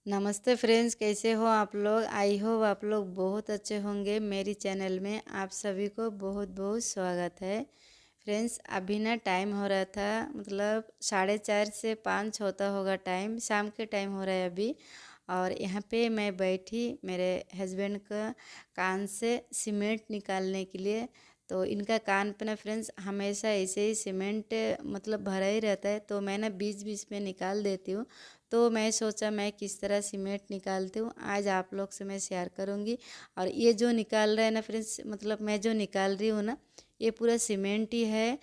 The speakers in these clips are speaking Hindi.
नमस्ते फ्रेंड्स, कैसे हो आप लोग। आई होप आप लोग बहुत अच्छे होंगे। मेरी चैनल में आप सभी को बहुत बहुत स्वागत है। फ्रेंड्स, अभी ना टाइम हो रहा था, मतलब 4:30 से 5 होता होगा टाइम, शाम के टाइम हो रहा है अभी। और यहाँ पे मैं बैठी मेरे हस्बैंड का कान से सीमेंट निकालने के लिए। तो इनका कान पे ना फ्रेंड्स हमेशा ऐसे ही सीमेंट मतलब भरा ही रहता है, तो मैं ना बीच बीच में निकाल देती हूँ। तो मैं सोचा मैं किस तरह सीमेंट निकालती हूँ, आज आप लोग से मैं शेयर करूँगी। और ये जो निकाल रहा है ना फ्रेंड्स, मतलब मैं जो निकाल रही हूँ ना, ये पूरा सीमेंट ही है।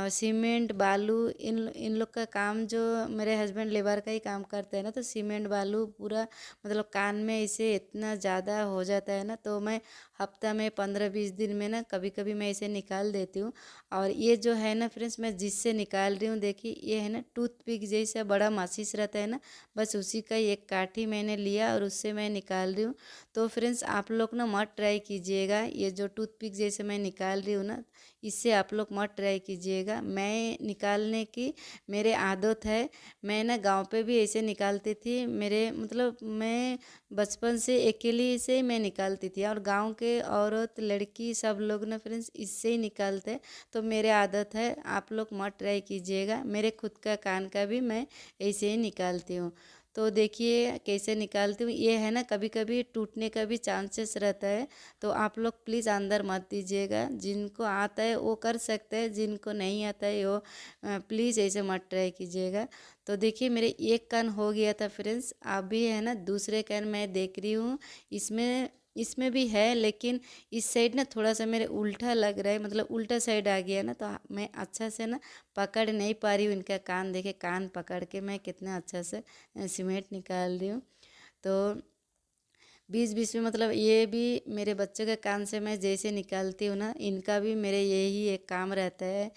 सीमेंट बालू इन इन लोग का काम, जो मेरे हस्बैंड लेबर का ही काम करते हैं ना, तो सीमेंट बालू पूरा मतलब कान में इसे इतना ज़्यादा हो जाता है ना, तो मैं हफ्ता में 15-20 दिन में ना कभी कभी मैं इसे निकाल देती हूँ। और ये जो है ना फ्रेंड्स, मैं जिससे निकाल रही हूँ, देखिए ये है ना टूथपिक जैसा बड़ा माचिस रहता है ना, बस उसी का एक काठी मैंने लिया और उससे मैं निकाल रही हूँ। तो फ्रेंड्स आप लोग ना मत ट्राई कीजिएगा, ये जो टूथपिक जैसे मैं निकाल रही हूँ ना, इससे आप लोग मत ट्राई कीजिएगा। मैं निकालने की मेरे आदत है। मैं ना गांव पे भी ऐसे निकालती थी, मेरे मतलब मैं बचपन से अकेली से ही मैं निकालती थी, और गांव के औरत लड़की सब लोग ना फ्रेंड्स इससे ही निकालते। तो मेरे आदत है, आप लोग मत ट्राई कीजिएगा। मेरे खुद का कान का भी मैं ऐसे ही निकालती हूँ। तो देखिए कैसे निकालती हूँ। ये है ना कभी कभी टूटने का भी चांसेस रहता है, तो आप लोग प्लीज़ अंदर मत दीजिएगा। जिनको आता है वो कर सकते हैं, जिनको नहीं आता है वो प्लीज़ ऐसे मत ट्राई कीजिएगा। तो देखिए मेरे एक कान हो गया था फ्रेंड्स, अभी है ना दूसरे कान मैं देख रही हूँ। इसमें इसमें भी है, लेकिन इस साइड ना थोड़ा सा मेरे उल्टा लग रहा है, मतलब उल्टा साइड आ गया ना, तो मैं अच्छा से ना पकड़ नहीं पा रही हूँ इनका कान। देखे कान पकड़ के मैं कितना अच्छा से सीमेंट निकाल रही हूँ। तो बीच बीच में मतलब ये भी मेरे बच्चों के कान से मैं जैसे निकालती हूँ ना, इनका भी मेरे यही एक काम रहता है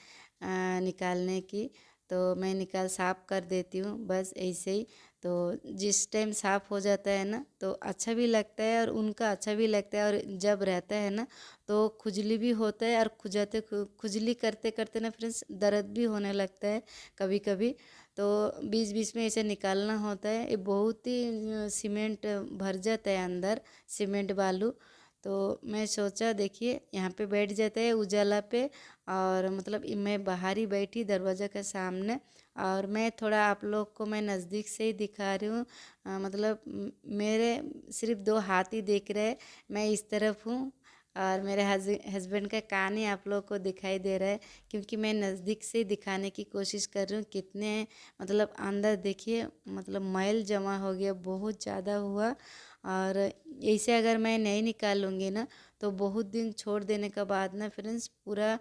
निकालने की। तो मैं निकाल साफ कर देती हूँ बस ऐसे ही। तो जिस टाइम साफ हो जाता है ना, तो अच्छा भी लगता है और उनका अच्छा भी लगता है। और जब रहता है ना, तो खुजली भी होता है, और खुजली करते करते ना फ्रेंड्स दर्द भी होने लगता है कभी कभी। तो बीच बीच में इसे निकालना होता है। ये बहुत ही सीमेंट भर जाता है अंदर, सीमेंट बालू। तो मैं सोचा देखिए यहाँ पे बैठ जाते हैं उजाला पे, और मतलब मैं बाहर ही बैठी दरवाज़ा के सामने। और मैं थोड़ा आप लोग को मैं नज़दीक से ही दिखा रही हूँ। मतलब मेरे सिर्फ 2 हाथ ही दिख रहे हैं, मैं इस तरफ हूँ, और मेरे हस्बैंड का कान ही आप लोग को दिखाई दे रहा है, क्योंकि मैं नज़दीक से दिखाने की कोशिश कर रही हूँ कितने मतलब अंदर देखिए, मतलब मैल जमा हो गया, बहुत ज़्यादा हुआ। और ऐसे अगर मैं नहीं निकालूंगी ना, तो बहुत दिन छोड़ देने के बाद ना फ्रेंड्स पूरा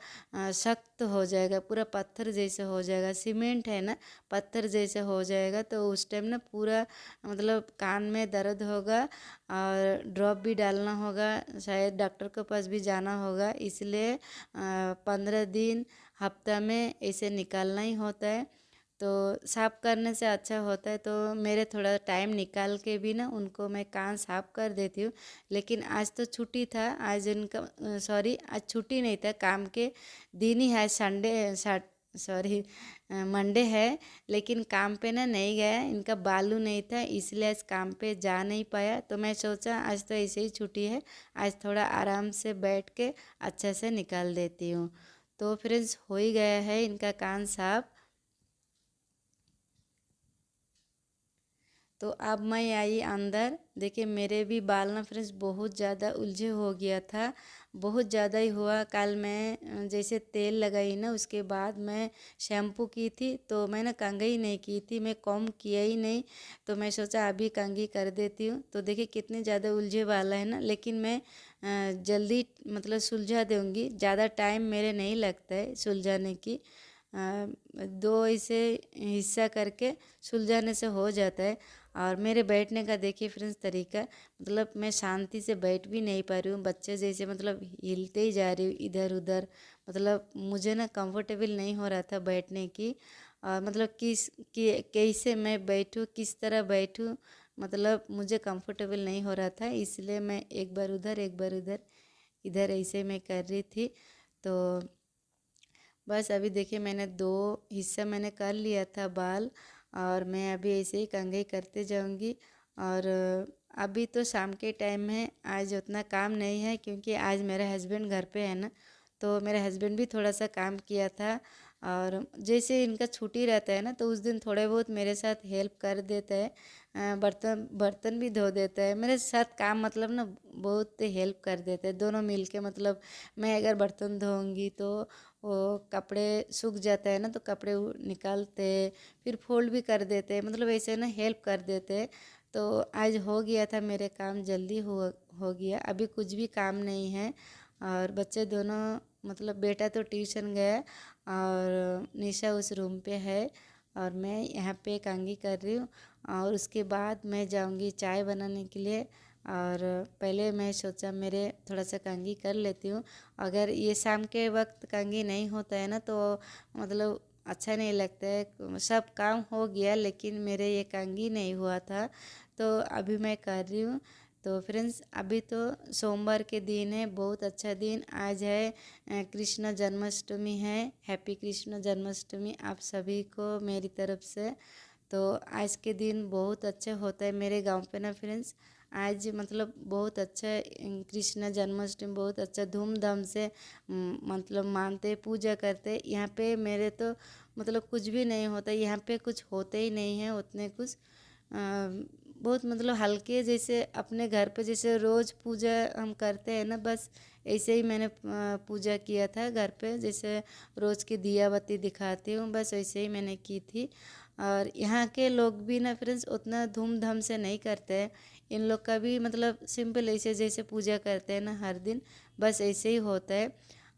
सख्त हो जाएगा, पूरा पत्थर जैसे हो जाएगा। सीमेंट है ना, पत्थर जैसे हो जाएगा। तो उस टाइम ना पूरा मतलब कान में दर्द होगा, और ड्रॉप भी डालना होगा, शायद डॉक्टर के पास भी जाना होगा। इसलिए 15 दिन हफ्ता में ऐसे निकालना ही होता है। तो साफ करने से अच्छा होता है, तो मेरे थोड़ा टाइम निकाल के भी ना उनको मैं कान साफ कर देती हूँ। लेकिन आज तो छुट्टी था, आज इनका सॉरी आज छुट्टी नहीं था, काम के दिन ही है, संडे सॉरी मंडे है। लेकिन काम पे ना नहीं गया, इनका बालू नहीं था, इसलिए आज काम पे जा नहीं पाया। तो मैं सोचा आज तो ऐसे ही छुट्टी है, आज थोड़ा आराम से बैठ के अच्छे से निकाल देती हूँ। तो फ्रेंड्स हो ही गया है इनका कान साफ। तो अब मैं आई अंदर, देखिए मेरे भी बाल ना फ्रेंड्स बहुत ज़्यादा उलझे हो गया था, बहुत ज़्यादा ही हुआ। कल मैं जैसे तेल लगाई ना, उसके बाद मैं शैम्पू की थी, तो मैं ना कंघी नहीं की थी, मैं कॉम्ब किया ही नहीं। तो मैं सोचा अभी कंघी कर देती हूँ। तो देखिए कितने ज़्यादा उलझे वाला है ना, लेकिन मैं जल्दी मतलब सुलझा दूँगी, ज़्यादा टाइम मेरे नहीं लगता है सुलझाने की। दो इसे हिस्सा करके सुलझाने से हो जाता है। और मेरे बैठने का देखिए फ्रेंड्स तरीका, मतलब मैं शांति से बैठ भी नहीं पा रही हूँ, बच्चे जैसे मतलब हिलते ही जा रही हूँ इधर उधर। मतलब मुझे ना कंफर्टेबल नहीं हो रहा था बैठने की। और मतलब कैसे मैं बैठूँ, किस तरह बैठूँ, मतलब मुझे कंफर्टेबल नहीं हो रहा था, इसलिए मैं एक बार उधर एक बार उधर इधर ऐसे मैं कर रही थी। तो बस अभी देखिए मैंने 2 हिस्सा मैंने कर लिया था बाल, और मैं अभी ऐसे ही कंघी करते जाऊंगी। और अभी तो शाम के टाइम है, आज उतना काम नहीं है क्योंकि आज मेरे हस्बैंड घर पे है ना, तो मेरे हस्बैंड भी थोड़ा सा काम किया था। और जैसे इनका छुट्टी रहता है ना, तो उस दिन थोड़े बहुत मेरे साथ हेल्प कर देता है। बर्तन बर्तन भी धो देता है मेरे साथ, काम मतलब ना बहुत हेल्प कर देते हैं दोनों मिल के। मतलब मैं अगर बर्तन धोऊंगी तो वो कपड़े सूख जाता है ना, तो कपड़े निकालते, फिर फोल्ड भी कर देते, मतलब ऐसे ना हेल्प कर देते। तो आज हो गया था, मेरे काम जल्दी हो गया, अभी कुछ भी काम नहीं है। और बच्चे दोनों, मतलब बेटा तो ट्यूशन गया और निशा उस रूम पे है, और मैं यहाँ पे कंघी कर रही हूँ। और उसके बाद मैं जाऊँगी चाय बनाने के लिए। और पहले मैं सोचा मेरे थोड़ा सा कंघी कर लेती हूँ। अगर ये शाम के वक्त कंघी नहीं होता है ना, तो मतलब अच्छा नहीं लगता है। सब काम हो गया लेकिन मेरे ये कंघी नहीं हुआ था, तो अभी मैं कर रही हूँ। तो फ्रेंड्स, अभी तो सोमवार के दिन है, बहुत अच्छा दिन आज है। कृष्ण जन्माष्टमी है। हैप्पी कृष्ण जन्माष्टमी आप सभी को मेरी तरफ से। तो आज के दिन बहुत अच्छा होता है मेरे गांव पे ना फ्रेंड्स। आज मतलब बहुत अच्छा कृष्ण जन्माष्टमी बहुत अच्छा धूमधाम से मतलब मानते, पूजा करते। यहाँ पे मेरे तो मतलब कुछ भी नहीं होता, यहाँ पे कुछ होते ही नहीं है उतने कुछ। बहुत मतलब हल्के, जैसे अपने घर पे जैसे रोज़ पूजा हम करते हैं ना, बस ऐसे ही मैंने पूजा किया था घर पे, जैसे रोज़ की दिया बत्ती दिखाती हूँ, बस वैसे ही मैंने की थी। और यहाँ के लोग भी ना फ्रेंड्स उतना धूमधाम से नहीं करते हैं। इन लोग का भी मतलब सिंपल ऐसे जैसे पूजा करते हैं ना हर दिन, बस ऐसे ही होता है।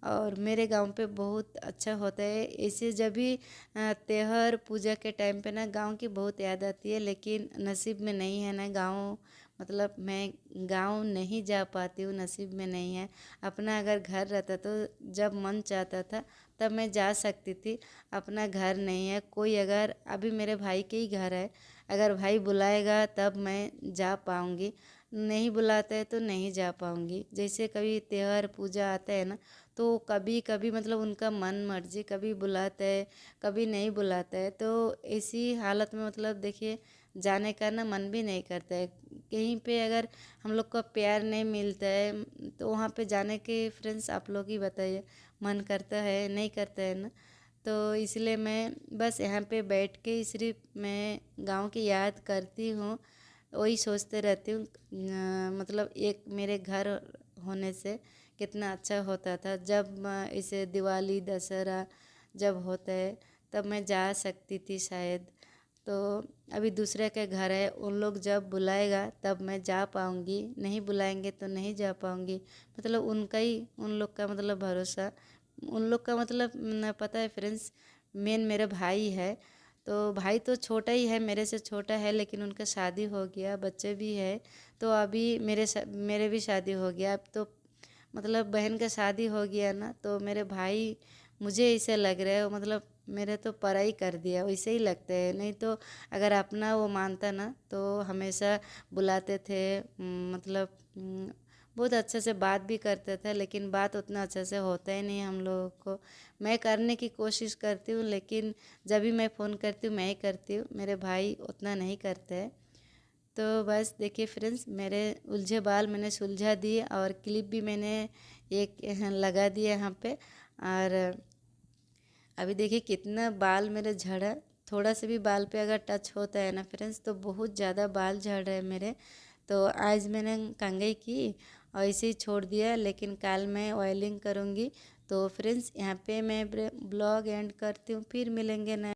और मेरे गांव पे बहुत अच्छा होता है ऐसे। जब भी त्योहार पूजा के टाइम पे ना गांव की बहुत याद आती है, लेकिन नसीब में नहीं है ना गांव, मतलब मैं गांव नहीं जा पाती हूँ, नसीब में नहीं है। अपना अगर घर रहता तो जब मन चाहता था तब मैं जा सकती थी। अपना घर नहीं है कोई, अगर अभी मेरे भाई के ही घर है, अगर भाई बुलाएगा तब मैं जा पाऊँगी, नहीं बुलाता है तो नहीं जा पाऊँगी। जैसे कभी त्योहार पूजा आता है ना, तो कभी कभी मतलब उनका मन मर्जी, कभी बुलाता है कभी नहीं बुलाता है, तो ऐसी हालत में मतलब देखिए जाने का ना मन भी नहीं करता है। कहीं पे अगर हम लोग को प्यार नहीं मिलता है तो वहाँ पे जाने के फ्रेंड्स आप लोग ही बताइए, मन करता है नहीं करता है ना। तो इसलिए मैं बस यहाँ पे बैठ के ही सिर्फ मैं गांव की याद करती हूँ, वही सोचते रहती हूँ। मतलब एक मेरे घर होने से कितना अच्छा होता था। जब इसे दिवाली दशहरा जब होता है तब मैं जा सकती थी शायद। तो अभी दूसरे के घर है, उन लोग जब बुलाएगा तब मैं जा पाऊँगी, नहीं बुलाएंगे तो नहीं जा पाऊँगी। मतलब उनका ही, उन लोग का मतलब भरोसा, उन लोग का मतलब न पता है फ्रेंड्स, मेन मेरा भाई है। तो भाई तो छोटा ही है, मेरे से छोटा है, लेकिन उनका शादी हो गया, बच्चे भी है। तो अभी मेरे भी शादी हो गया। अब तो मतलब बहन का शादी हो गया ना, तो मेरे भाई मुझे ऐसे लग रहा है मतलब मेरे तो पराई कर दिया वैसे ही लगता है। नहीं तो अगर अपना वो मानता ना तो हमेशा बुलाते थे। मतलब बहुत अच्छे से बात भी करते थे, लेकिन बात उतना अच्छे से होता ही नहीं हम लोगों को। मैं करने की कोशिश करती हूँ, लेकिन जब भी मैं फ़ोन करती हूँ मैं ही करती हूँ, मेरे भाई उतना नहीं करते हैं। तो बस देखिए फ्रेंड्स, मेरे उलझे बाल मैंने सुलझा दिए और क्लिप भी मैंने एक लगा दिया यहाँ पे। और अभी देखिए कितना बाल मेरे झड़ा, थोड़ा से भी बाल पे अगर टच होता है ना फ्रेंड्स तो बहुत ज़्यादा बाल झड़ रहे हैं मेरे। तो आज मैंने कंघी की और ऐसे ही छोड़ दिया, लेकिन कल मैं ऑयलिंग करूँगी। तो फ्रेंड्स यहाँ पे मैं ब्लॉग एंड करती हूँ, फिर मिलेंगे नए